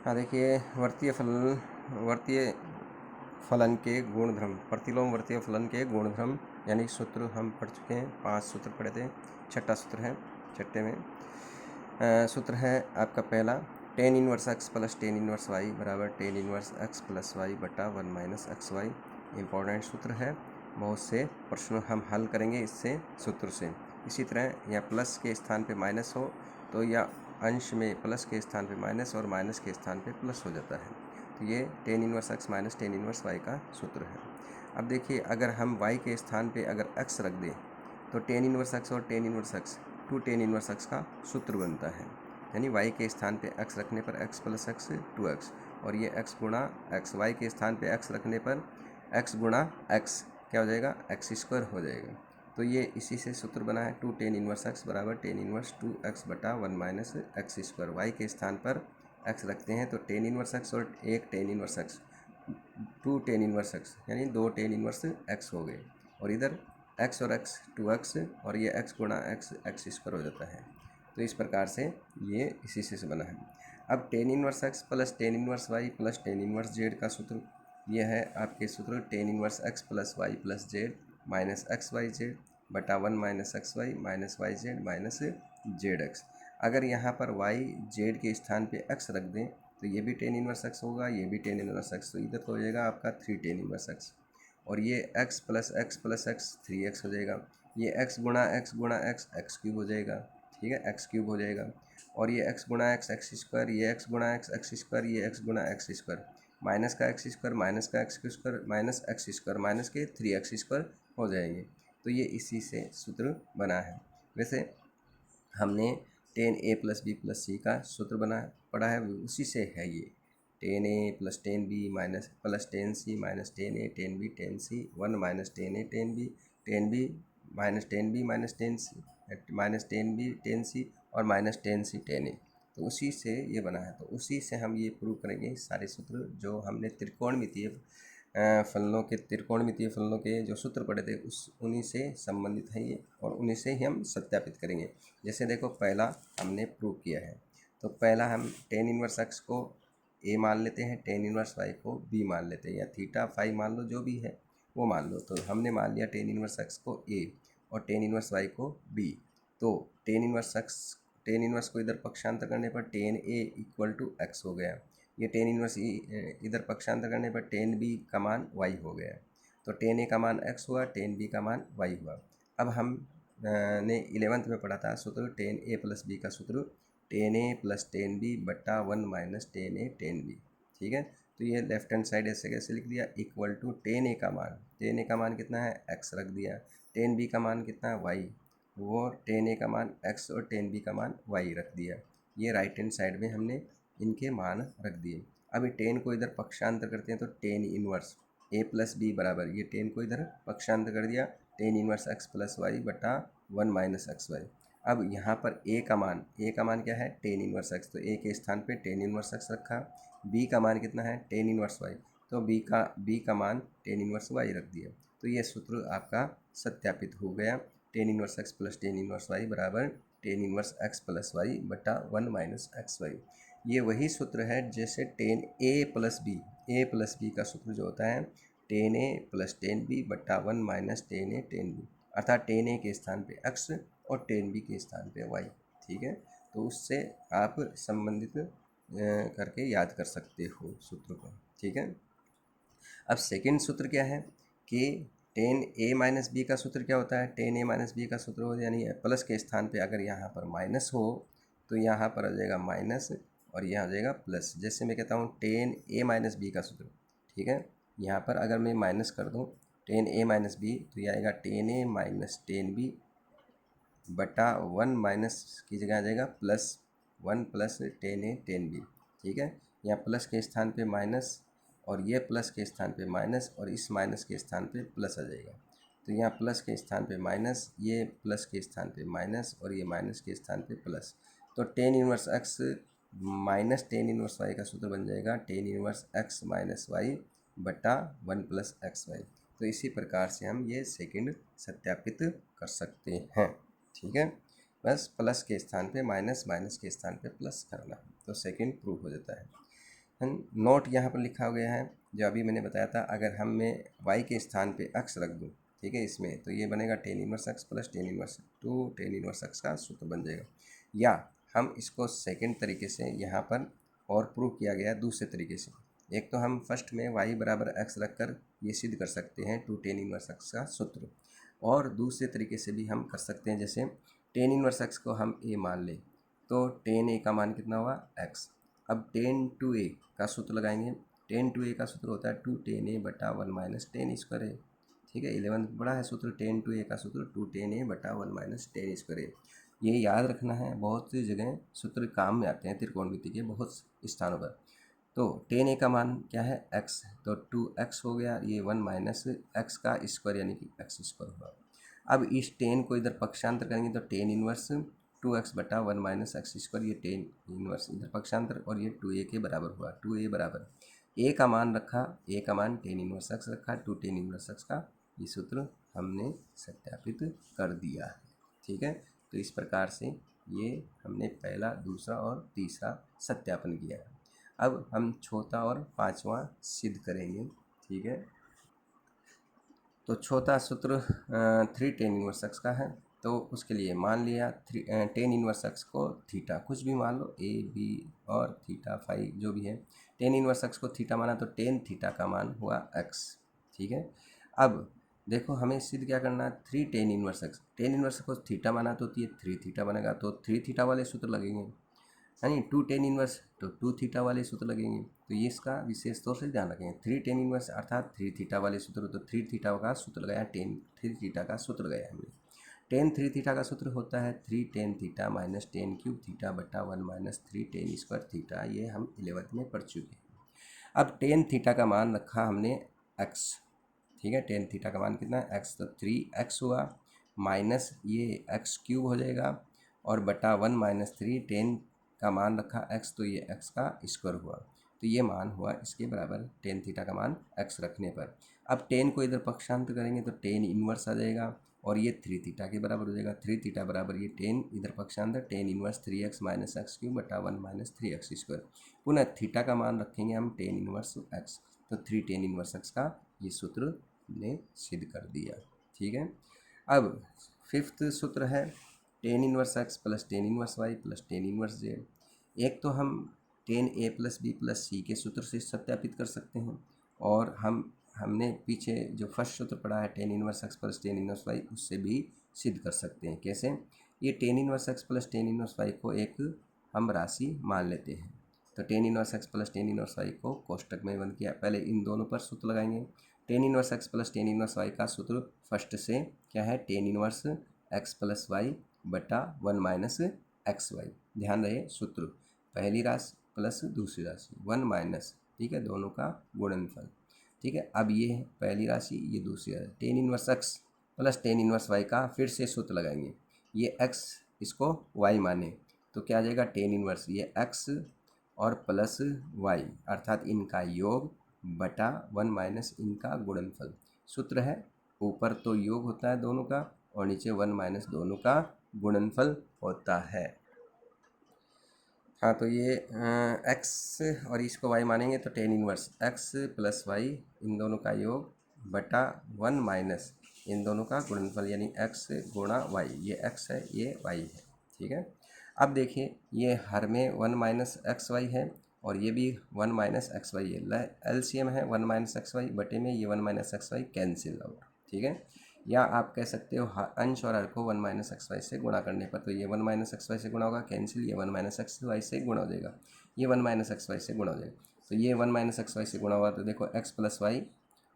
हाँ देखिए, वर्तीय फलन के गुणधर्म, प्रतिलोम वर्तीय फलन के गुणधर्म यानी सूत्र हम पढ़ चुके हैं। 5 सूत्र पढ़े थे, छठा सूत्र है। छठे में सूत्र है आपका पहला, tan inverse x plus tan inverse y बराबर tan inverse x plus y बटा 1 माइनस एक्स वाई। इम्पॉर्टेंट सूत्र है, बहुत से प्रश्न हम हल करेंगे इससे सूत्र से। इसी तरह या प्लस के स्थान पे माइनस हो तो या अंश में प्लस के स्थान पे माइनस और माइनस के स्थान पे प्लस हो जाता है। तो ये tan inverse x minus tan inverse y का सूत्र है। अब देखिए, अगर हम वाई के स्थान पे अगर एक्स रख दें तो टेन इनवर्स एक्स और tan inverse x two tan inverse x का सूत्र बनता है। यानी वाई के स्थान पे एक्स रखने पर एक्स प्लस एक्स 2x, और ये एक्स गुणा एक्स, वाई के स्थान पे एक्स रखने पर एक्स गुणा एक्स क्या हो जाएगा, एक्स स्क्वायर हो जाएगा। तो ये इसी से सूत्र बना है, टू टेन इनवर्स एक्स बराबर टेन इनवर्स 2x बटा 1 माइनस एक्स स्क्वायर। वाई के स्थान पर एक्स रखते हैं तो टेन इनवर्स एक्स और एक tan inverse x, two tan inverse x यानी दो टेन इनवर्स एक्स हो गए, और इधर एक्स और एक्स 2x और ये एक्स गुणा एक्स एक्स स्क्वायर हो जाता है। तो इस प्रकार से ये इसी से बना है। अब tan inverse x plus tan inverse y plus tan inverse z का सूत्र, यह है आपके सूत्र tan inverse x plus Y plus Z minus x Y z बटा 1 minus x Y minus Y z minus z x. अगर यहाँ पर वाई जेड के स्थान पे एक्स रख दें तो ये भी टेन इनवर्स एक्स होगा, ये भी टेन इनवर्स एक्स, तो इधर तो हो जाएगा आपका 3 टेन इनवर्स एक्स, और ये एक्स प्लस एक्स 3x हो जाएगा। ये एक्स गुणा एक्स एक्स क्यूब हो जाएगा, ठीक है, एक्स क्यूब हो जाएगा। और ये एक्स गुणा एक्स एक्स स्क्वायर, ये एक्स गुणा एक्स एक्स स्क्वायर, ये एक्स गुणा एक्स स्क्वायर, माइनस का एक्स स्क्वायर माइनस का x square minus x square minus के 3x स्क्वायर हो जाएंगे। तो ये इसी से सूत्र बना है। वैसे हमने टेन ए प्लस बी प्लस सी का सूत्र पढ़ा है, उसी से है ये, tan A plus tan B minus plus tan C minus tan A tan B tan C 1 minus tan A tan B minus tan B minus tan C minus tan B tan C और minus tan C tan A. तो उसी से ये बना है। तो उसी से हम ये प्रूव करेंगे सारे सूत्र जो हमने त्रिकोणमितीय फलनों के जो सूत्र पढ़े थे उन्हीं से संबंधित है ये, और उन्हीं से ही हम सत्यापित करेंगे। जैसे देखो, पहला हमने प्रूव किया है, तो पहला हम टेन इनवर्स एक्स को ए मान लेते हैं, टेन इनवर्स वाई को बी मान लेते हैं, या थीटा फाई मान लो, जो भी है वो मान लो। तो हमने मान लिया टेन इनवर्स एक्स को ए और टेन इनवर्स वाई को बी। तो टेन इनवर्स को इधर पक्षांतर करने पर tan a equal to x हो गया, ये टेन इनवर्स इधर पक्षांतर करने पर टेन बी का मान वाई हो गया। तो टेन ए का मान एक्स हुआ, टेन बी का मान वाई हुआ। अब हम ने 11th में पढ़ा था सूत्र टेन ए प्लस बी का सूत्र, टेन ए प्लस टेन बी बट्टा 1 minus tan A tan B, ठीक है। तो ये लेफ्ट हैंड साइड ऐसे कैसे लिख दिया, इक्वल टू टेन ए का मान कितना है, एक्स रख दिया, टेन बी का मान कितना है, वाई, वो टेन ए का मान एक्स और टेन बी का मान वाई रख दिया। ये राइट हैंड साइड में हमने इनके मान रख दिए। अब ये टेन को इधर पक्षांतर करते हैं तो tan inverse a plus b बराबर, ये टेन को इधर पक्षांतर कर दिया, tan inverse x plus y बटा 1 माइनस एक्स वाई। अब यहाँ पर ए का मान क्या है, टेन इनवर्स एक्स, तो ए के स्थान पे टेन इनवर्स एक्स रखा। बी का मान कितना है, टेन इनवर्स वाई, तो बी का मान टेन इनवर्स वाई रख दिया। तो ये सूत्र आपका सत्यापित हो गया, tan inverse x plus tan inverse y बराबर tan inverse x plus y बटा 1 माइनस एक्स वाई। ये वही सूत्र है जैसे टेन ए प्लस बी का सूत्र जो होता है टेन ए प्लस टेन बी बट्टा 1 minus tan A tan B, अर्थात टेन ए के स्थान पे एक्स और टेन बी के स्थान पे वाई, ठीक है। तो उससे आप संबंधित करके याद कर सकते हो सूत्र को, ठीक है। अब सेकंड सूत्र क्या है कि टेन ए माइनस बी का सूत्र क्या होता है, टेन ए माइनस बी का सूत्र हो, यानी प्लस के स्थान पे अगर यहाँ पर माइनस हो तो यहाँ पर आ जाएगा माइनस और यहाँ आ जाएगा प्लस। जैसे मैं कहता हूँ टेन ए माइनस बी का सूत्र, ठीक है, यहाँ पर अगर मैं माइनस कर दूँ टेन ए माइनस बी तो यह आएगा टेन ए माइनस टेन बी बटा 1 माइनस की जगह आ जाएगा plus 1 plus ten A tan B, ठीक है। यहाँ प्लस के स्थान पे माइनस और ये प्लस के स्थान पे माइनस और इस माइनस के स्थान पे प्लस आ जाएगा। तो यहाँ प्लस के स्थान पे माइनस, ये प्लस के स्थान पे माइनस और ये माइनस के स्थान पे प्लस। तो tan inverse x minus tan inverse y का सूत्र बन जाएगा tan inverse x minus y बटा 1 प्लस एक्स वाई। तो इसी प्रकार से हम ये सेकंड सत्यापित कर सकते हैं, ठीक है। बस प्लस के स्थान पे माइनस, माइनस के स्थान पे प्लस करना, तो सेकंड प्रूव हो जाता है। नोट यहाँ पर लिखा गया है जो अभी मैंने बताया था, अगर हम मैं y के स्थान पे x रख दूँ, ठीक है, इसमें, तो ये बनेगा tan inverse x plus tan inverse two tan inverse x का सूत्र बन जाएगा। या हम इसको सेकंड तरीके से यहाँ पर और प्रूव किया गया दूसरे तरीके से। एक तो हम फर्स्ट में y बराबर x रख कर ये सिद्ध कर सकते हैं टू टेन इनवर्स x का सूत्र, और दूसरे तरीके से भी हम कर सकते हैं, जैसे टेन इनवर्स x को हम a मान लें तो टेन a का मान कितना हुआ x। अब टेन टू a का सूत्र लगाएंगे, टेन टू a का सूत्र होता है टू टेन a बटा वन माइनस टेन स्क्वायर है, ठीक है। 11 बड़ा है सूत्र, टेन टू a का सूत्र टू टेन a बटा वन माइनस टेन स्क्वायर है। ये याद रखना है, बहुत सी जगह सूत्र काम में आते हैं त्रिकोणमिति के बहुत स्थानों पर। तो टेन a का मान क्या है x, तो टू एक्स हो गया, ये वन माइनस एक्स का स्क्वायर यानी कि एक्स स्क्वायर हुआ। अब इस टेन को इधर पक्षांतर करेंगे तो टेन इनवर्स टू एक्स बटा वन माइनस एक्स स्क्वायर, ये टेन इनवर्स इधर पक्षांतर, और ये टू ए के बराबर हुआ। टू ए बराबर ए का मान रखा, ए का मान टेन इनवर्स एक्स रखा, टू टेन इनवर्स एक्स का ये सूत्र हमने सत्यापित कर दिया है, ठीक है। तो इस प्रकार से ये हमने पहला, दूसरा और तीसरा सत्यापन किया है। अब हम चौथा और पांचवा सिद्ध करेंगे, ठीक है। तो चौथा सूत्र थ्री टेन इनवर्स एक्स का है, तो उसके लिए मान लिया टेन इनवर्स एक्स को थीटा कुछ भी मान लो, ए बी और थीटा फाई जो भी है, टेन इनवर्स एक्स को थीटा माना तो टेन थीटा का मान हुआ एक्स, ठीक है। अब देखो हमें सिद्ध क्या करना है, three tan inverse x, ten inverse को थीटा माना तो ये थ्री थीटा बनेगा, तो थ्री थीटा वाले सूत्र लगेंगे, है नहीं, टू टेन इनवर्स तो टू थीटा वाले सूत्र लगेंगे। तो ये इसका विशेष तौर से ध्यान रखेंगे, थ्री टेन इनवर्स अर्थात थ्री थीटा वाले सूत्र, तो थ्री थीटा का सूत्र लगाया, टेन थ्री थीटा का सूत्र लगाया हमने। टेन थ्री थीटा का सूत्र होता है three tan theta minus tan cube theta बटा one minus three tan square theta, ये हम 11th में पढ़ चुके हैं। अब टेन थीटा का मान रखा हमने एक्स, ठीक है, टेन थीटा का मान कितना है एक्स, तो थ्री एक्स हुआ माइनस ये एक्स क्यूब हो जाएगा, और बटा वन माइनस थ्री टेन का मान रखा एक्स, तो ये एक्स का स्क्वायर हुआ, तो ये मान हुआ इसके बराबर टेन थीटा का मान एक्स रखने पर। अब टेन को इधर पक्षांतर करेंगे तो टेन इनवर्स आ जाएगा, और ये थ्री थीटा के बराबर हो जाएगा, थ्री थीटा बराबर ये टेन इधर पक्षांतर tan inverse three x minus x cube बटा one minus three x square. पुनः थीटा का मान रखेंगे हम टेन इनवर्स एक्स, तो थ्री टेन इनवर्स एक्स का ये सूत्र ने सिद्ध कर दिया, ठीक है। अब फिफ्थ सूत्र है tan inverse x plus tan inverse y plus tan inverse z. एक तो हम टेन ए प्लस बी प्लस सी के सूत्र से सत्यापित कर सकते हैं, और हमने पीछे जो फर्स्ट सूत्र पढ़ा है tan inverse x plus tan inverse y, उससे भी सिद्ध कर सकते हैं। कैसे, ये tan inverse x plus tan inverse y को एक हम राशि मान लेते हैं, तो tan inverse x plus tan inverse y को कोष्टक में बंद किया, पहले इन दोनों पर सूत्र लगाएंगे। Tan inverse x plus tan inverse y का सूत्र फर्स्ट से क्या है, tan inverse x plus y बटा वन माइनस एक्स वाई। ध्यान रहे सूत्र पहली राशि प्लस दूसरी राशि वन माइनस, ठीक है, दोनों का गुणनफल, ठीक है। अब ये है पहली राशि, ये दूसरी राशि, tan inverse x plus tan inverse y का फिर से सूत्र लगाएंगे, ये एक्स इसको वाई माने तो क्या आ जाएगा, टेन इनवर्स ये एक्स और प्लस वाई अर्थात इनका योग बटा वन माइनस इनका गुणनफल। सूत्र है ऊपर तो योग होता है दोनों का, और नीचे वन माइनस दोनों का गुणनफल होता है। हाँ, तो ये एक्स और इसको वाई मानेंगे तो tan inverse x plus y इन दोनों का योग बटा वन माइनस इन दोनों का गुणनफल, यानी एक्स गुणा वाई, ये एक्स है ये वाई है, ठीक है। अब देखिए ये हर में वन माइनस एक्स वाई है, और ये भी वन माइनस एक्स वाई है, एलसीएम है वन माइनस एक्स वाई बटे में ये one minus x y cancel out, ठीक है। या आप कह सकते हो अंश और हर को वन माइनस एक्स वाई से गुणा करने पर, तो ये वन माइनस एक्स वाई से गुणा होगा कैंसिल, ये वन माइनस एक्स वाई से गुणा हो जाएगा, ये वन माइनस एक्स वाई से गुणा हो जाएगा, तो ये वन माइनस एक्स वाई से गुणा हुआ, तो देखो एक्स प्लस वाई,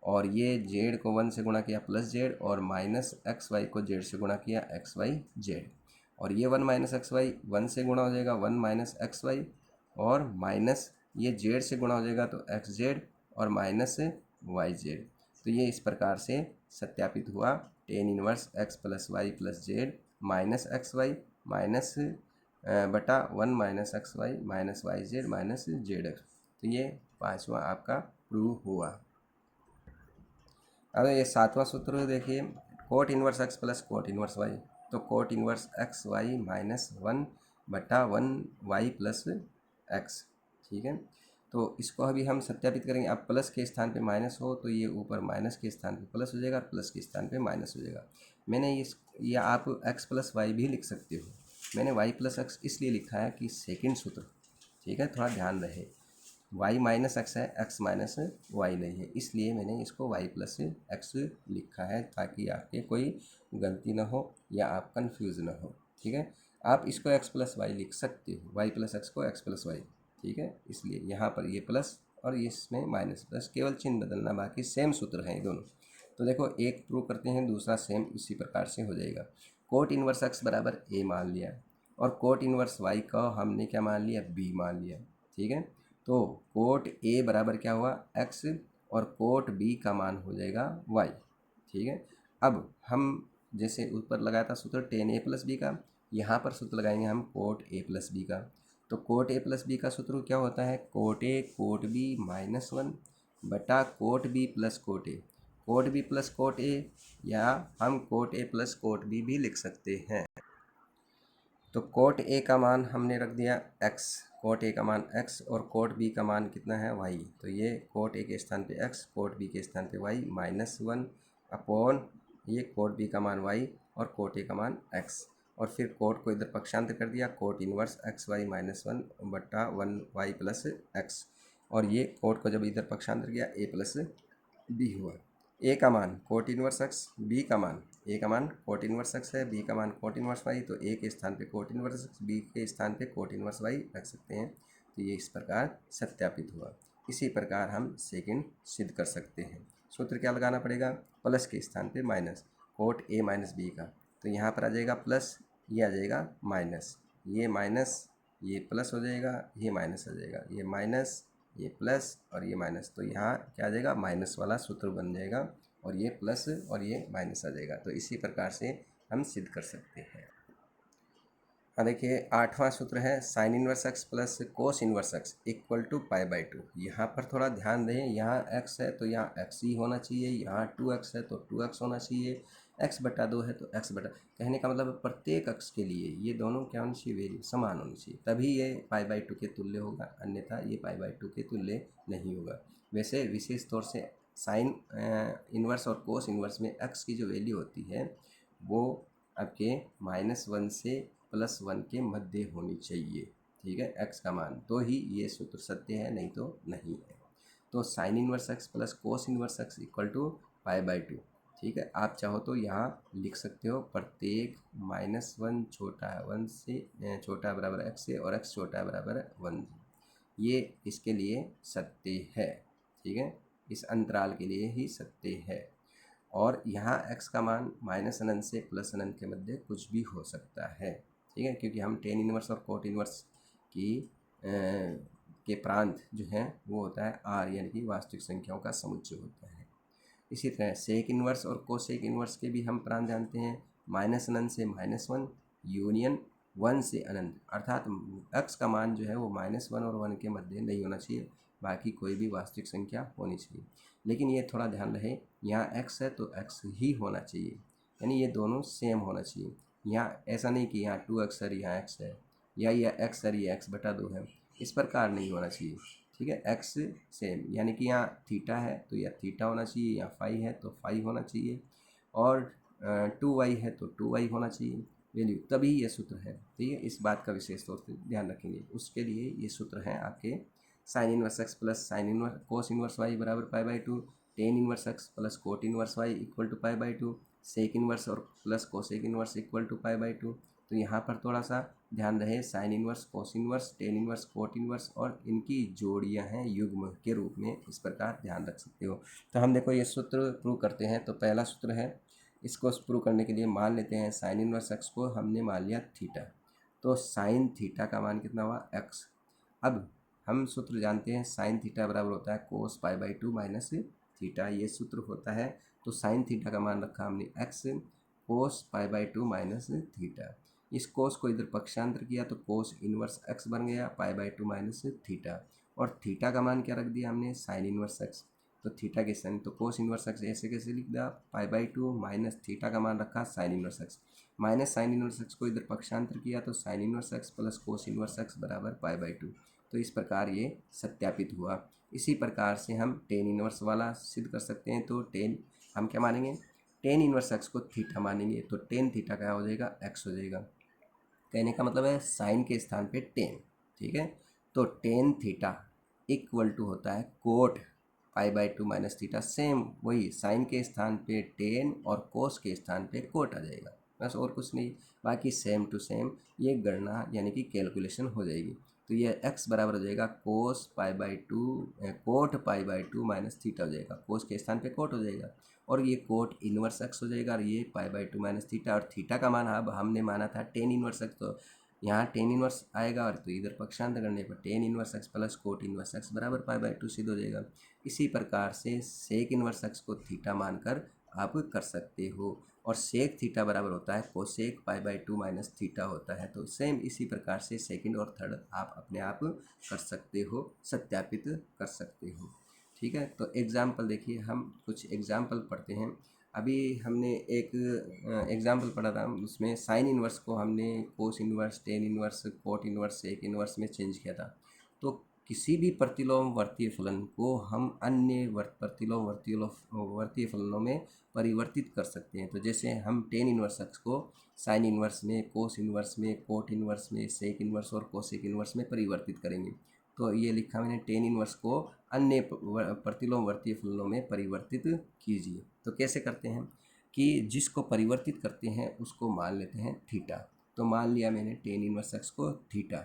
और ये जेड को वन से गुणा किया प्लस जेड, और माइनस एक्स वाई को जेड से गुणा किया एक्स वाई जेड, और ये one minus x Y one से गुणा हो जाएगा वन माइनस एक्स वाई, और माइनस ये जेड से गुणा हो जाएगा तो एक्स जेड और माइनस वाई जेड। तो ये इस प्रकार से सत्यापित हुआ tan inverse x plus Y plus Z minus x Y minus बटा one minus x Y minus Y z minus z x. तो ये पांचवा आपका प्रूव हुआ। अब ये सातवां सूत्र देखिए, cot inverse x plus cot inverse y, तो cot inverse x Y minus one बटा वन वाई प्लस एक्स, ठीक है। तो इसको अभी हम सत्यापित करेंगे। अब प्लस के स्थान पे माइनस हो तो ये ऊपर माइनस के स्थान पे प्लस हो जाएगा, और प्लस के स्थान पे माइनस हो जाएगा। मैंने इस या आप x प्लस वाई भी लिख सकते हो। मैंने y प्लस एक्स इसलिए लिखा है कि सेकंड सूत्र, ठीक है, थोड़ा ध्यान रहे, y माइनस एक्स है, x माइनस वाई नहीं है, इसलिए मैंने इसको y प्लस एक्स लिखा है ताकि आपके कोई गलती ना हो या आप कंफ्यूज ना हो। ठीक है, आप इसको x प्लस वाई लिख सकते हो, y प्लस एक्स को x प्लस वाई। ठीक है, इसलिए यहाँ पर ये प्लस और इसमें माइनस, प्लस केवल चिन्ह बदलना, बाकी सेम सूत्र हैं ये दोनों। तो देखो, एक प्रूव करते हैं, दूसरा सेम इसी प्रकार से हो जाएगा। कोट इनवर्स एक्स बराबर ए मान लिया, और कोट इनवर्स वाई का हमने क्या मान लिया, बी मान लिया। ठीक है, तो कोट ए बराबर क्या हुआ, एक्स, और कोट बी का मान हो जाएगा वाई। ठीक है, अब हम जैसे ऊपर लगाया था सूत्र टेन ए प्लस बी का, यहाँ पर सूत्र लगाएंगे हम कोट ए प्लस बी का। तो कोट ए प्लस बी का सूत्र क्या होता है, cot A cot B minus one बटा cot B plus cot A. Cot B plus cot A, या हम cot A plus cot B भी लिख सकते हैं। तो कोट ए का मान हमने रख दिया x, कोट ए का मान x, और कोट बी का मान कितना है y। तो ये कोट ए के स्थान पे x, कोट बी के स्थान पे y, माइनस वन अपॉन ये कोट बी का मान y और कोट ए का मान x, और फिर कोट को इधर पक्षांतर कर दिया, cot inverse x Y minus one बट्टा वन वाई प्लस एक्स, और ये कोट को जब इधर पक्षांतर किया a प्लस बी हुआ। ए का मान कोट इनवर्स एक्स, बी का मान, ए का मान कोट इनवर्स एक्स है, बी का मान कोट इनवर्स वाई, तो ए के स्थान पे कोट इनवर्स एक्स, बी के स्थान पे कोट इनवर्स वाई रख सकते हैं। तो ये इस प्रकार सत्यापित हुआ। इसी प्रकार हम सेकंड सिद्ध कर सकते हैं। सूत्र क्या लगाना पड़ेगा, प्लस के स्थान पे minus, cot a minus b का, तो यहाँ पर आ जाएगा प्लस, ये आ जाएगा माइनस, ये माइनस, ये प्लस हो जाएगा, ये माइनस हो जाएगा, ये माइनस, ये प्लस और ये माइनस, तो यहाँ क्या आ जाएगा, माइनस वाला सूत्र बन जाएगा, और ये प्लस और ये माइनस आ जाएगा। तो इसी प्रकार से हम सिद्ध कर सकते हैं। हाँ देखिए, आठवां सूत्र है sine inverse x plus cos inverse x equal to pi by two. यहाँ पर थोड़ा ध्यान दें, यहाँ x है तो यहाँ x ही होना चाहिए, यहाँ 2x है तो 2x होना चाहिए, x बटा 2 है तो x बटा, कहने का मतलब प्रत्येक x के लिए ये दोनों क्या होनी चाहिए, वैल्यू समान होनी चाहिए, तभी ये पाई बाई टू के तुल्य होगा, अन्यथा ये पाई बाई टू के तुल्य नहीं होगा। वैसे विशेष तौर से साइन इनवर्स और कोस इनवर्स में x की जो वैल्यू होती है वो आपके -1 से +1 के मध्य होनी चाहिए। ठीक है, x का मान, तो ही ये सूत्र सत्य है, नहीं तो नहीं है। तो sine inverse x plus cos inverse x equal to pi by two. ठीक है, आप चाहो तो यहाँ लिख सकते हो प्रत्येक -1 छोटा है 1 से, छोटा बराबर x से, और x छोटा बराबर 1, ये इसके लिए सत्य है। ठीक है, इस अंतराल के लिए ही सत्य है। और यहाँ x का मान माइनस अनंत से प्लस अनंत के मध्य कुछ भी हो सकता है। ठीक है, क्योंकि हम टेन इनवर्स और कोट इनवर्स की के प्रांत जो है वो होता है r, यानी कि वास्तविक संख्याओं का समुच्चय होता है। इसी तरह सेक इनवर्स और कोसेक इनवर्स के भी हम प्रांत जानते हैं, माइनस अनंत से -1 यूनियन 1 से अनंत, अर्थात x का मान जो है वो -1 और 1 के मध्य नहीं होना चाहिए, बाकी कोई भी वास्तविक संख्या होनी चाहिए। लेकिन ये थोड़ा ध्यान रहे, यहाँ x है तो x ही होना चाहिए, यानी ये दोनों सेम होना चाहिए। यहाँ ऐसा नहीं कि यहाँ 2x है यहाँ x है, या यह x है ये x बटा 2 है, इस प्रकार नहीं होना चाहिए। ठीक है, x सेम, यानी कि यहाँ थीटा है तो यह थीटा होना चाहिए, यहाँ फाई है तो फाई होना चाहिए, और 2y है तो 2y होना चाहिए वैल्यू, तभी ये सूत्र है। ठीक है, इस बात का विशेष तौर से ध्यान रखेंगे। उसके लिए ये सूत्र हैं आपके sine inverse x plus sine inverse cos inverse y बराबर pi by two, tan inverse x plus cot inverse y equal to pi by two, sec inverse और plus cosec inverse equal to pi by two. तो यहाँ पर थोड़ा सा ध्यान रहे, sine inverse, cos inverse, tan inverse, cot inverse, और इनकी जोड़ियाँ हैं युग्म के रूप में, इस प्रकार ध्यान रख सकते हो। तो हम देखो ये सूत्र प्रूव करते हैं। तो पहला सूत्र है, इसको प्रूव करने के लिए मान लेते हैं साइन इनवर्स एक्स को हमने मान लिया थीटा, तो साइन थीटा का मान कितना हुआ एक्स। अब हम सूत्र जानते हैं साइन थीटा बराबर होता है cos pi by two minus theta, ये सूत्र होता है। तो साइन थीटा का मान रखा हमने x, cos pi by two minus theta, इस कोस को इधर पक्षांतर किया तो कोस इनवर्स एक्स बन गया पाई बाई टू माइनस थीटा, और थीटा का मान क्या रख दिया हमने, साइन इनवर्स एक्स। तो थीटा के साइन, तो कोस इनवर्स एक्स ऐसे कैसे लिख दिया, पाई बाई टू माइनस थीटा का मान रखा sign inverse x, minus sign inverse x को इधर पक्षांतर किया तो sine inverse x plus cos inverse x बराबर पाई बाई टू। तो इस प्रकार ये सत्यापित हुआ। इसी प्रकार से हम टेन इनवर्स वाला सिद्ध कर सकते हैं। तो टेन हम क्या मानेंगे, टेन इनवर्स एक्स को थीटा मानेंगे, तो टेन थीटा क्या हो जाएगा, एक्स हो जाएगा। कहने का मतलब है साइन के स्थान पे टेन, ठीक है। तो टेन थीटा इक्वल टू होता है coat pi by two minus theta, same वही साइन के स्थान पे टेन और कोस के स्थान पे कोट आ जाएगा, बस और कुछ नहीं। बाकी सेम टू सेम ये गणना यानी कि कैलकुलेशन हो जाएगी। तो ये x बराबर हो जाएगा cos pi by two, cot pi by two minus theta हो जाएगा, कोस के स्थान पे कोट हो जाएगा, और ये कोट इनवर्स एक्स हो जाएगा, और ये पाई बाई टू माइनस थीटा। और थीटा का मान अब हमने माना था टेन इनवर्स एक्स, तो यहाँ टेन इनवर्स आएगा, और तो इधर पक्षांतर करने पर ten inverse x plus cot inverse x बराबर पाई बाई टू सिद्ध हो जाएगा। इसी प्रकार से सेक इनवर्स एक्स को थीटा मानकर आप कर सकते हो, और सेक थीटा बराबर होता है cosec pi by two minus theta होता है। तो सेम इसी प्रकार से सेकंड और थर्ड आप अपने आप कर सकते हो, सत्यापित कर सकते हो, ठीक है। तो एग्जाम्पल देखिए, हम कुछ एग्जाम्पल पढ़ते हैं। अभी हमने एक एग्जाम्पल पढ़ा था, उसमें साइन इनवर्स को हमने cos inverse, tan inverse, cot inverse, sec inverse में चेंज किया था। तो किसी भी प्रतिलोमवर्तीय फलन को हम अन्य प्रतिलोमवर्तीय फलनों में परिवर्तित कर सकते हैं। तो जैसे हम टेन इनवर्स एक्स को साइन इनवर्स में, कोस इनवर्स में, कोट इनवर्स में, सेक इनवर्स और कोसेक इनवर्स में परिवर्तित करेंगे। तो ये लिखा मैंने, टेन इनवर्स को अन्य प्रतिलोमवर्तीय फलनों में परिवर्तित कीजिए। तो कैसे करते हैं कि जिसको परिवर्तित करते हैं उसको मान लेते हैं थीटा। तो मान लिया मैंने टेन इनवर्स एक्स को थीटा,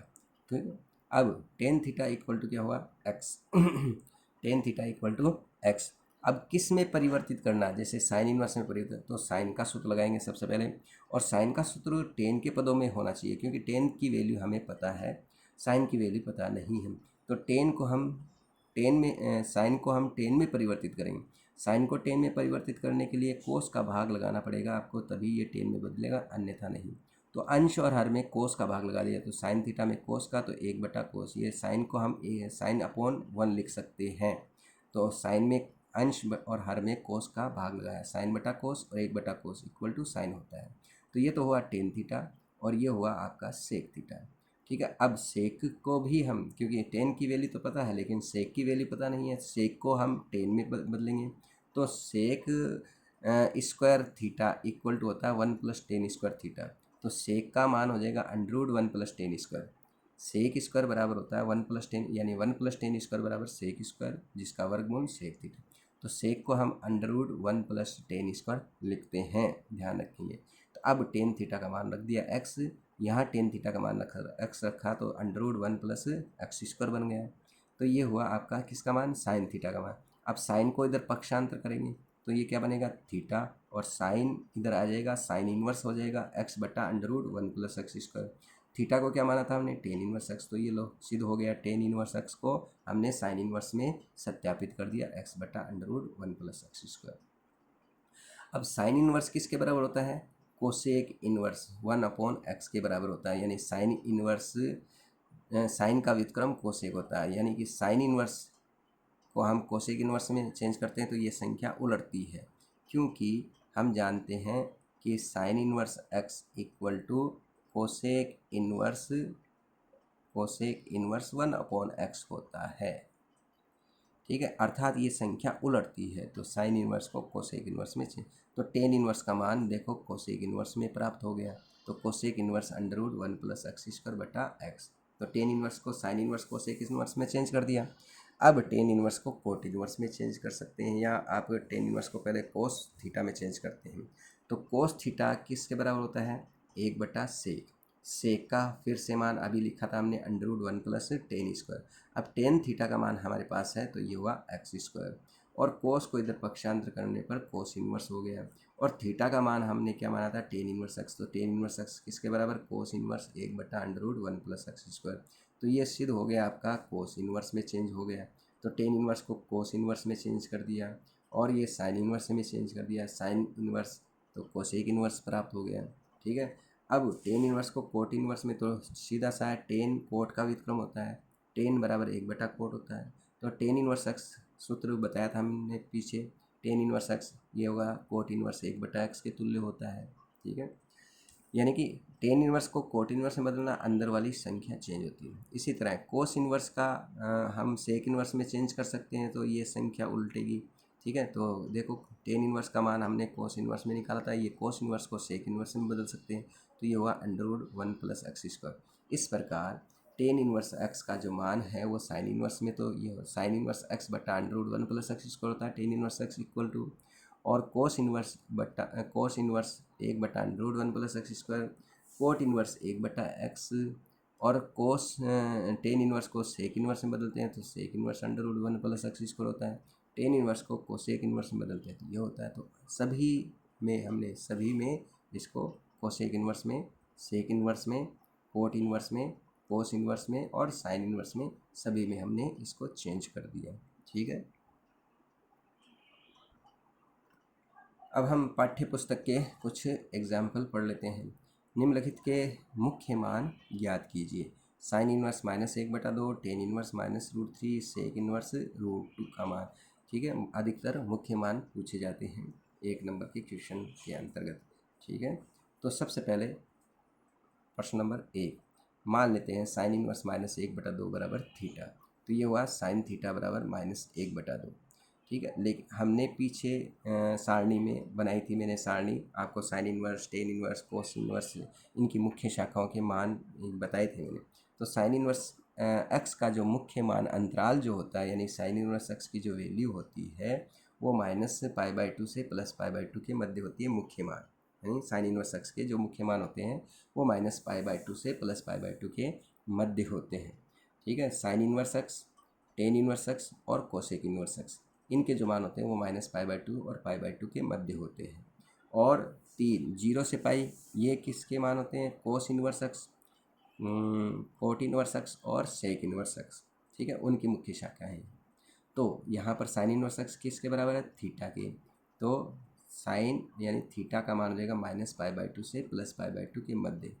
ठीक है। अब टेन थीटा इक्वल टू क्या हुआ, x tan theta equal to x. अब किस में परिवर्तित करना, जैसे साइन इनवर्स में परिवर्तित, तो साइन का सूत्र लगाएंगे सबसे पहले, और साइन का सूत्र टेन के पदों में होना चाहिए, क्योंकि टेन की वैल्यू हमें पता है, साइन की वैल्यू पता नहीं है। तो टेन को हम टेन में साइन को हम टेन में परिवर्तित करेंगे। साइन को टेन में परिवर्तित करने के लिए कोस का भाग लगाना पड़ेगा आपको, तभी ये टेन में बदलेगा, अन्यथा नहीं। तो अंश और हर में कोस का भाग लगा दिया, तो साइन थीटा में कोस का, तो एक बटा कोस, ये साइन को हम साइन अपॉन वन लिख सकते हैं। तो साइन में अंश और हर में कोस का भाग लगाया, साइन बटा कोस और एक बटा कोस इक्वल टू साइन होता है। तो ये तो हुआ टेन थीटा, और ये हुआ आपका सेक थीटा, ठीक है। अब सेक को भी हम, क्योंकि टेन की वैल्यू तो पता है लेकिन सेक की वैल्यू पता नहीं है, सेक को हम टेन में बदलेंगे। तो sec square theta equal to होता है one plus tan square theta. तो सेक का मान हो जाएगा under root one plus tan square. Sec square बराबर होता है वन प्लस टेन, यानी वन प्लस टेन स्क्वायर बराबर सेक स्क्वायर, जिसका वर्गमूल सेक थीटा। तो सेक को हम under root one plus tan square लिखते हैं, ध्यान रखेंगे। तो अब टेन थीटा का मान रख दिया एक्स, यहाँ टेन थीटा का मान रखा एक्स रखा, तो under root one plus x square बन गया। तो ये हुआ आपका किसका मान, साइन थीटा का मान। अब साइन को इधर पक्षांतर करेंगे, तो ये क्या बनेगा, थीटा, और साइन इधर आ जाएगा, साइन इनवर्स हो जाएगा एक्स बटा under root one plus x square. Theta को क्या माना था हमने, टेन इनवर्स एक्स, तो ये लो सिद्ध हो गया, टेन इनवर्स एक्स को हमने साइन इनवर्स में सत्यापित कर दिया, एक्स बटा under root one plus x square. अब साइन इनवर्स किसके बराबर होता है, cosec inverse one upon x के बराबर होता है, यानी साइन इनवर्स, साइन का व्युत्क्रम कोसेक होता है, यानी कि साइन इनवर्स को हम कोसेक इनवर्स में चेंज करते हैं तो ये संख्या उलटती है, क्योंकि हम जानते हैं कि sine inverse x equal to cosec inverse one upon x होता है, ठीक है। अर्थात ये संख्या उलटती है, तो साइन इनवर्स को कोसेक इनवर्स में चेंज, तो टेन इनवर्स का मान देखो कोसेक इनवर्स में प्राप्त हो गया, तो cosec inverse under root one plus x square बटा एक्स। तो टेन इनवर्स को साइन इनवर्स कोसेक इनवर्स में चेंज कर दिया। अब टेन इनवर्स को कोट इनवर्स में चेंज कर सकते हैं, या आप टेन इनवर्स को पहले कोस थीटा में चेंज करते हैं। तो कोस थीटा किसके बराबर होता है, एक बटा सेक। सेक का फिर से मान अभी लिखा था हमने under root one plus tan square. अब टेन थीटा का मान हमारे पास है, तो ये हुआ एक्स स्क्वायर, और कोस को इधर पक्षांतर करने पर कोस इनवर्स हो गया। और थीटा का मान हमने क्या माना था, टेन इनवर्स एक्स, तो टेन इनवर्स एक्स किसके बराबर, कोस इनवर्स एक बटा under root one plus x square. तो ये सिद्ध हो गया आपका कोस इनवर्स में चेंज हो गया। तो टेन इनवर्स को कोस इनवर्स में चेंज कर दिया, और ये साइन इनवर्स में चेंज कर दिया, साइन इनवर्स, तो कोसेक इनवर्स प्राप्त हो गया, ठीक है। अब टेन इनवर्स को कोट इनवर्स में, तो सीधा सा है, टेन कोट का व्युत्क्रम होता है, टेन बराबर एक बटा कोट होता है। तो टेन इनवर्स एक्स सूत्र बताया था हमने पीछे, टेन इनवर्स एक्स ये होगा कोट इनवर्स एक बटा एक्स के तुल्य होता है, ठीक है। यानी कि टेन इनवर्स को कोट इनवर्स में बदलना, अंदर वाली संख्या चेंज होती है। इसी तरह कोस इनवर्स का हम सेक इनवर्स में चेंज कर सकते हैं, तो ये संख्या उल्टेगी। ठीक है, तो देखो टेन इनवर्स का मान हमने कोस इनवर्स में निकाला था, ये कोस इनवर्स को सेक इनवर्स में बदल सकते हैं, तो ये हुआ √1 + x²। इस प्रकार टेन इनवर्स एक्स का जो मान है वो साइन इनवर्स में, तो ये साइन इनवर्स एक्स बटा √1 + x² होता है, tan inverse x equal to, और cos inverse 1/√1 + x², cot inverse 1/x, और कोस टेन इनवर्स को सेक इनवर्स में बदलते हैं तो सेक इनवर्स √1 + x² होता है, टेन इनवर्स को कोसेक इनवर्स में बदलते हैं तो ये होता है। तो सभी में इसको कोसेक इनवर्स में, सेक इनवर्स में, कोट इनवर्स में, कोस इनवर्स में और साइन इनवर्स में, सभी में हमने इसको चेंज कर दिया। ठीक है, अब हम पाठ्य पुस्तक के कुछ एग्जाम्पल पढ़ लेते हैं। निम्नलिखित के मुख्य मान ज्ञात कीजिए। Sine inverse -1/2, tan inverse -√3, sec inverse √2 का मान। ठीक है, अधिकतर मुख्य मान पूछे जाते हैं 1 नंबर के क्वेश्चन के अंतर्गत। ठीक है, तो सबसे पहले प्रश्न नंबर 1 मान लेते हैं साइन इनवर्स -1/2 बराबर थीटा। तो ये हुआ साइन थीटा बराबर -1/2। ठीक है, लेकिन हमने पीछे सारणी में बनाई थी, मैंने सारणी आपको sine inverse, tan inverse, cos inverse, इनकी मुख्य शाखाओं के मान बताए थे मैंने। तो साइन इनवर्स एक्स का जो मुख्य मान अंतराल जो होता है, यानी साइन इनवर्स एक्स की जो वैल्यू होती है वो -π/2 से +π/2 के मध्य होती है मुख्य मान। यानी साइन इनवर्स एक्स के जो मुख्य मान होते हैं वो -π/2 से +π/2 के मध्य होते हैं। ठीक है, sine inverse x, ten inverse x और कोसेक इनवर्स एक्स, इनके जो मान होते हैं वो -π/2 और π/2 के मध्य होते हैं। और 3 0 से पाई, ये किसके मान होते हैं? कोस inverse x, coat inverse x और सेक इनवर्स एक्स। ठीक है, उनकी मुख्य शाखा है। तो यहाँ पर साइन इनवर्स एक्स किसके बराबर है? थीटा के। तो साइन यानी थीटा का मान हो जाएगा -π/2 से +π/2 के मध्य।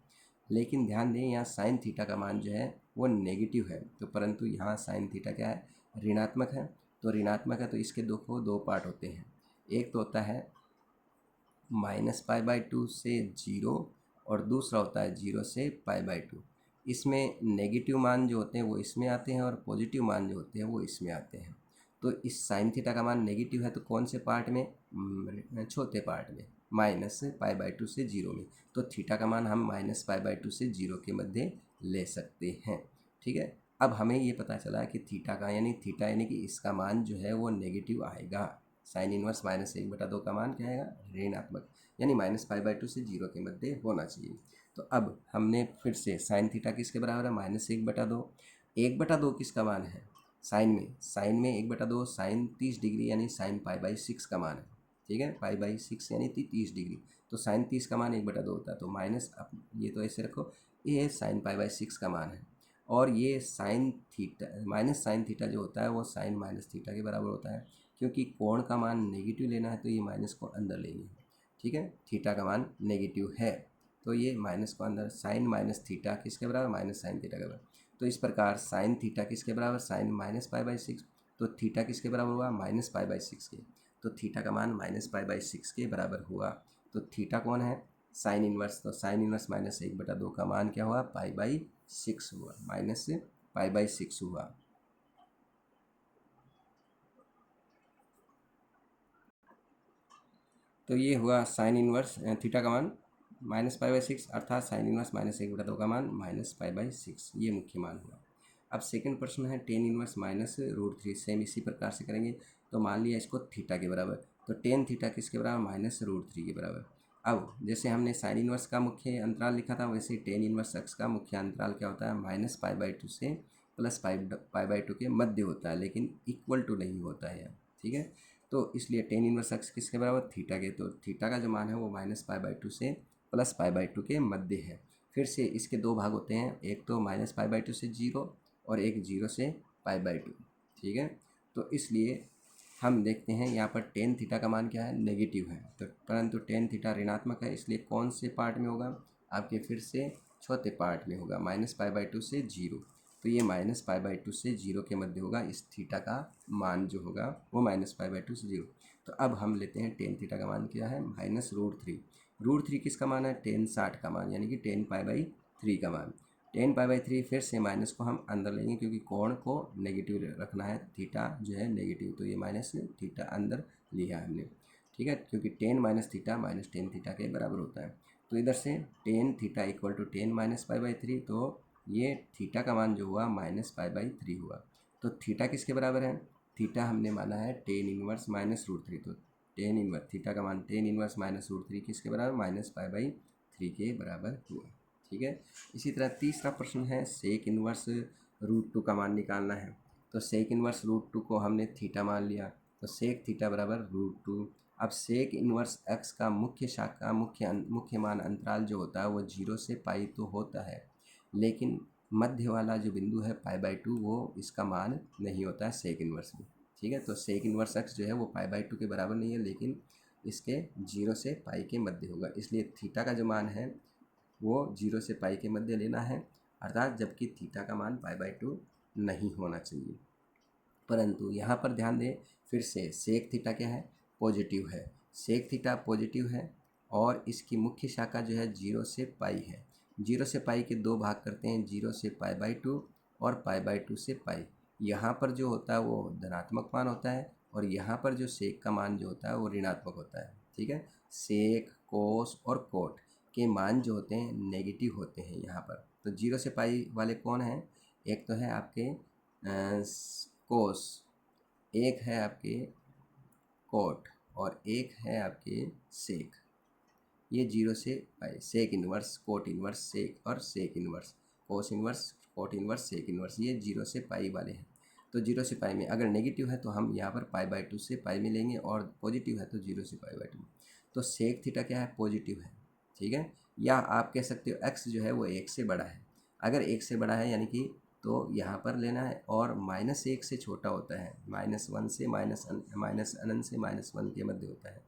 लेकिन ध्यान दें यहाँ साइन थीटा का मान जो है वो नेगेटिव है, तो परंतु यहाँ साइन थीटा क्या है? ऋणात्मक है। तो ऋणात्मक है तो इसके दो पार्ट होते हैं। एक तो होता है -π/2 से 0 और दूसरा होता है 0 से π/2। इसमें नेगेटिव मान जो होते हैं वो इसमें आते हैं और पॉजिटिव मान जो होते हैं वो इसमें आते हैं। तो इस साइन थीटा का मान नेगेटिव है तो कौन से पार्ट में? छोटे पार्ट में, -π/2 से 0 में। तो थीटा का मान हम -π/2 से 0 के मध्य ले सकते हैं। ठीक है, अब हमें ये पता चला कि थीटा यानी कि इसका मान जो है वो नेगेटिव आएगा। साइन इनवर्स -1/2 का मान क्या आएगा? ऋणात्मक, यानी -π/2 से 0 के मध्य होना चाहिए। तो अब हमने फिर से साइन थीटा किसके बराबर है? -1/2। 1/2 किसका मान है? साइन में 1/2 साइन 30 डिग्री यानी साइन π/6 का मान है। ठीक है, π/6 यानी 30 डिग्री। तो साइन 30 का मान 1/2 होता है। तो माइनस, अब ये तो ऐसे रखो, ये साइन π/6 का मान है, और ये sine theta minus sine theta जो होता है वो साइन माइनस थीटा के बराबर होता है। क्योंकि कोण का मान नेगेटिव लेना है तो ये माइनस को अंदर लेंगे। ठीक है, थीटा का मान नेगेटिव है तो ये माइनस को अंदर, साइन माइनस थीटा किसके बराबर? माइनस साइन थीटा के बराबर। तो इस प्रकार साइन थीटा किसके बराबर? साइन -π/6। तो थीटा किसके बराबर हुआ? -π/6 के। तो थीटा का मान -π/6 के बराबर हुआ। तो थीटा कौन है? Sine inverse. तो साइन इनवर्स -1/2 का मान क्या हुआ? π/6 हुआ, -π/6 हुआ। तो ये हुआ साइन इनवर्स थीटा का मान -π/6, अर्थात साइन इनवर्स -1/2 का मान -π/6, ये मुख्य मान हुआ। अब सेकंड प्रश्न है टेन इनवर्स -√3। सेम इसी प्रकार से करेंगे। तो मान लिया इसको थीटा के बराबर, तो टेन थीटा किसके बराबर? -√3 के बराबर। अब जैसे हमने साइन इनवर्स का मुख्य अंतराल लिखा था, वैसे टेन इनवर्स एक्स का मुख्य अंतराल क्या होता है? -π/2 से +π/2 के मध्य होता है, लेकिन इक्वल टू नहीं होता है। ठीक है, तो इसलिए टेन इनवर्स एक्स किसके बराबर? थीटा के। तो थीटा का जो मान है वो -π/2 से +π/2 के मध्य है। फिर से इसके दो भाग होते हैं, एक तो -π/2 से 0 और एक 0 से π/2। ठीक है, तो इसलिए हम देखते हैं यहाँ पर टेन थीटा का मान क्या है? नेगेटिव है। तो परंतु टेन थीटा ऋणात्मक है, इसलिए कौन से पार्ट में होगा? आपके फिर से छोटे पार्ट में होगा, -π/2 से 0। तो ये -π/2 से 0 के मध्य होगा। इस थीटा का मान जो होगा वो -π/2 से 0। तो अब हम लेते हैं टेन थीटा का मान क्या है? -√3। √3 किसका मान है, टेन 60 का मान, यानी कि टेन पाई बाई 3 का मान। टेन पाई बाई 3 फिर से माइनस को हम अंदर लेंगे क्योंकि कोण को नेगेटिव रखना है, थीटा जो है नेगेटिव, तो ये माइनस थीटा अंदर लिया हमने, ठीक है, क्योंकि tan minus theta minus tan theta के बराबर होता है। तो इधर से tan theta equal to tan minus pi by 3, तो ये थीटा का मान जो हुआ माइनस पाई बाई 3 हुआ। तो थीटा किसके बराबर है, थीटा हमने माना है टेन इनवर्स माइनस √3, तो टेन इनवर्स थीटा का मान टेन इनवर्स माइनस √3 किसके बराबर, माइनस पाई बाई 3 के बराबर हुआ, ठीक है। इसी तरह तीसरा प्रश्न है सेक इनवर्स √2 का मान निकालना है। तो सेक इनवर्स √2 को हमने थीटा मान लिया, तो सेक थीटा बराबर √2। अब सेक इनवर्स एक्स का मुख्य शाखा मुख्य मान अंतराल जो होता है वो 0 से पाई तो होता है, लेकिन मध्य वाला जो बिंदु है पाई बाई 2 वो इसका मान नहीं होता है सेक इनवर्स में, ठीक है। तो सेक इनवर्स एक्स जो है वो पाई बाई 2 के बराबर नहीं है, लेकिन इसके 0 से पाई के मध्य होगा, इसलिए थीटा का जो मान है वो 0 से पाई के मध्य लेना है, अर्थात जबकि थीटा का मान पाई बाई 2 नहीं होना चाहिए। परंतु यहाँ पर ध्यान दें फिर से, सेक थीटा क्या है, पॉजिटिव है, सेक थीटा पॉजिटिव है और इसकी मुख्य शाखा जो है 0 से पाई है। 0 से पाई के दो भाग करते हैं, 0 से पाई बाई 2 और पाई बाई 2 से पाई। यहाँ पर जो होता है वो धनात्मक मान होता है और यहाँ पर जो सेक का मान जो होता है वो ऋणात्मक होता है, ठीक है। सेक, कोस और कोट के मान जो होते हैं नेगेटिव होते हैं यहाँ पर। तो 0 से पाई वाले कौन हैं, एक तो है आपके कोस, एक है आपके कोट और एक है आपके सेक। ये 0 से pi, sec inverse, cot inverse, sec और sec inverse, cos inverse, cot inverse, sec inverse, ये 0 से पाई वाले हैं। तो 0 से पाई में अगर नेगेटिव है तो हम यहाँ पर पाई बाई 2 से पाई में लेंगे और पॉजिटिव है तो 0 से पाई बाई 2। तो सेक थीटा क्या है, पॉजिटिव है, ठीक है। या आप कह सकते हो एक्स जो है वो 1 से बड़ा है, अगर 1 से बड़ा है यानी कि तो यहाँ पर लेना है, और -1 से छोटा होता है, -1 से माइनस अनंत से -1 के मध्य होता है,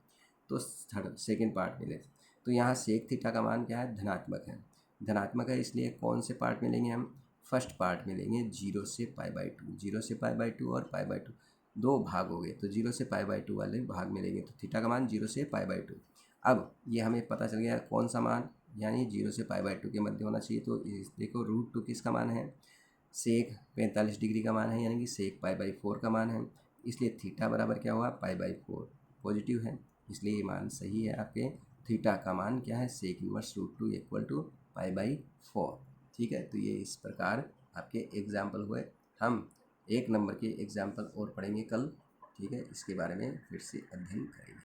तो थर्ड सेकेंड पार्ट में ले। तो यहाँ सेक थीटा का मान क्या है, धनात्मक है, धनात्मक है, इसलिए कौन से पार्ट में लेंगे हम, फर्स्ट पार्ट में लेंगे 0 से पाई बाई 2, 0 से पाई बाई 2 और पाई बाई 2 दो भाग हो गए, तो 0 से पाई बाई 2 वाले भाग में लेंगे, तो थीटा का मान 0 से पाई बाई 2। अब ये हमें पता चल गया कौन सा मान, यानी 0 से पाई बाई 2 के मध्य होना चाहिए। तो देखो √2 किसका मान है, सेक 45 डिग्री का मान है, यानी कि सेक पाई बाई 4 का मान है, इसलिए थीटा बराबर क्या हुआ, पाई बाई 4, पॉजिटिव है, इसलिए ये मान सही है आपके। थीटा का मान क्या है, sec inverse √2 equal to pi by 4, ठीक है। तो ये इस प्रकार आपके एग्जाम्पल हुए। हम 1 नंबर के एग्जाम्पल और पढ़ेंगे कल, ठीक है, इसके बारे में फिर से अध्ययन करेंगे।